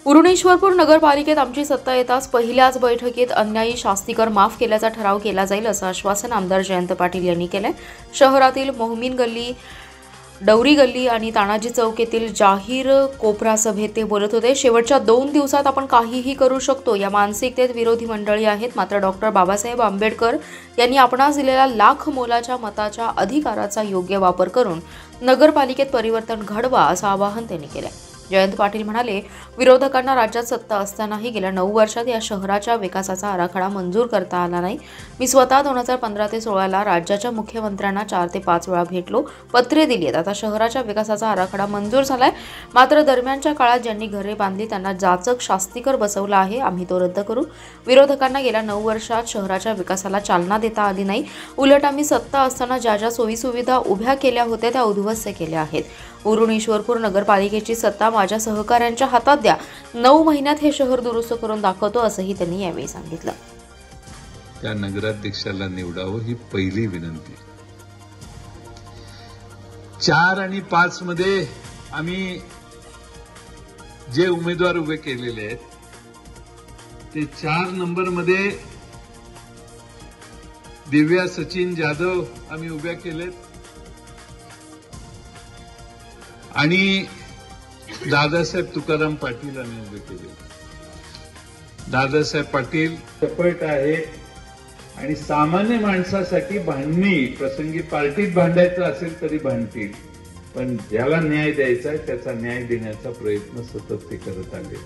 उरुणेश्वरपूर नगरपालिकेत आमची सत्ता येताच पहिल्याच बैठकीत अन्यायी शास्तीकर माफ केल्याचा ठराव केला जाईल असं आश्वासन आमदार जयंत पाटील यांनी केलंय। शहरातील मोहमीन गल्ली, डवरी गल्ली आणि तानाजी चौक येथील जाहीर कोपरा सभेत ते बोलत होते। शेवटच्या 2 दिवसात आपण काहीही करू शकतो या मानसिकतेत विरोधी मंडळी आहेत। मात्र डॉक्टर बाबासाहेब आंबेडकर यांनी आपणास दिलेल्या लाख मोलाच्या मताच्या अधिकाराचा योग्य वापर करून नगरपालिकेत परिवर्तन घडवा असं आवाहन त्यांनी केलंय। जयंत पाटील म्हणाले, विरोधकांना राज्यात सत्ता असतानाही गेल्या 9 वर्षात या शहराच्या विकासाचा आराखडा मंजूर करता आला नाही। मी स्वतः 2015 ते 16 ला राज्याच्या मुख्यमंत्र्यांना 4 ते 5 वेळा भेटलो, पत्रे दिली आहेत। आता शहराच्या विकासाचा आराखडा मंजूर झालाय। मात्र दरम्यानच्या काळात ज्यांनी घरे बांधली त्यांना जाचक शास्तीकर बसवला आहे। आम्ही तो रद्द करू। विरोधकांना गेल्या 9 वर्षात शहराच्या विकासाला चालना देता आली नाही। उलट आम्ही सत्ता असताना ज्या ज्या सोयीसुविधा उभ्या केल्या होत्या त्या उद्ध्वस्त केल्या आहेत। उरुणेश्वरपूर नगरपालिकेची सत्ता माझ्या सहकाऱ्यांच्या हातात द्या। 9 महिन्यात हे शहर दुरुस्त करून दाखवतो असंही त्यांनी यावेळी सांगितलं। त्या नगराध्यक्षाला निवडावं ही पहिली विनंती। 4 आणि 5 मध्ये आम्ही जे उमेदवार उभे केलेले आहेत ते 4 नंबर मध्ये दिव्या सचिन जाधव आम्ही उभ्या केलेत आणि दादासाहेब तुकाराम पाटील आम्ही उभे केले। दादासाहेब पाटील सपट आहे आणि सामान्य माणसासाठी भांडणी, प्रसंगी पार्टीत भांडायचं असेल तरी भांडतील, पण ज्याला न्याय द्यायचा त्याचा न्याय देण्याचा प्रयत्न सतत ते करत आले।